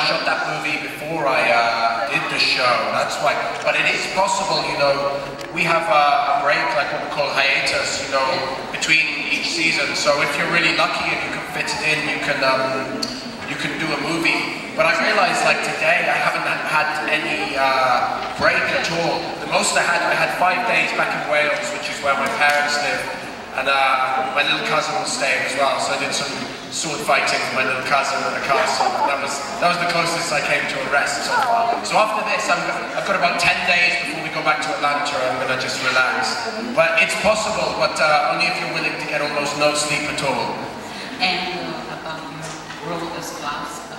shot that movie before I did the show. That's why. But it is possible, you know. We have a break, like what we call hiatus, you know, between each season. So if you're really lucky and you can fit it in, you can do a movie. But I realized, like today, I haven't had any break at all. The most I had 5 days back in Wales, which is where my parents live, and my little cousin was staying as well. So I did some sword fighting with my little cousin at a castle. That was the closest I came to a rest so far. So after this, I've got about 10 days before we go back to Atlanta. I'm gonna just relax. But it's possible, but only if you're willing to get almost no sleep at all. And about your role as Klaus,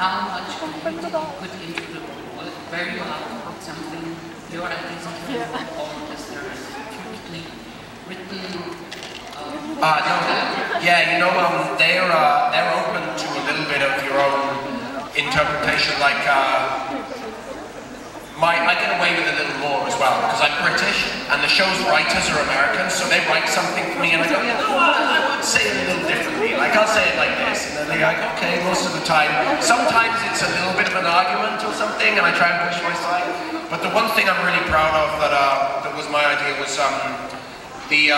how much did you put into the role? Where you have to put something, your ideas into the role, or is there strictly written? Yeah, you know, they're open to a little bit of your own interpretation. Like, I get away with a little more as well because I'm British and the show's writers are Americans, so they write something for me and I go, you know what, I would say it a little differently. Like, I'll say it like this, and then they're like, okay, most of the time. Sometimes it's a little bit of an argument or something, and I try and push my side. But the one thing I'm really proud of that was my idea was the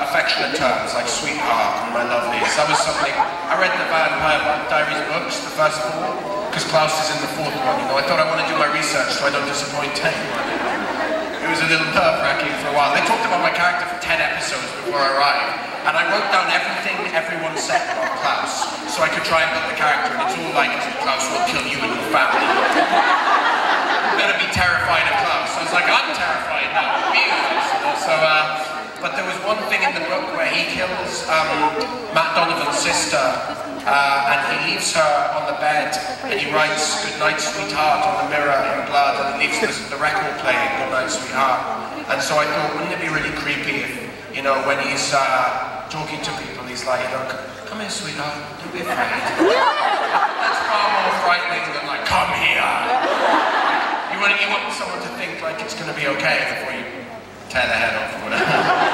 affectionate terms, like sweetheart and my lovelies. That was something, I read the Vampire Diaries books, the first 4, because Klaus is in the 4th one, you know. I thought I want to do my research so I don't disappoint anyone. It was a little nerve-wracking for a while. They talked about my character for 10 episodes before I arrived, and I wrote down everything everyone said about Klaus, so I could try and build the character, and it's all like, Klaus will kill you and your family. You better be terrified of Klaus. So I was like, I'm terrified now, be honest. So, but there was one thing in the book where he kills Matt Donovan's sister, and he leaves her on the bed, and he writes "Good night, sweetheart" on the mirror in blood, and he leaves the record playing "Good night, sweetheart." And so I thought, wouldn't it be really creepy if, you know, when he's talking to people, he's like, you know, come here, sweetheart, don't be afraid. That's far more frightening than like, come here. You want someone to think like it's going to be okay before you tear their head off or whatever.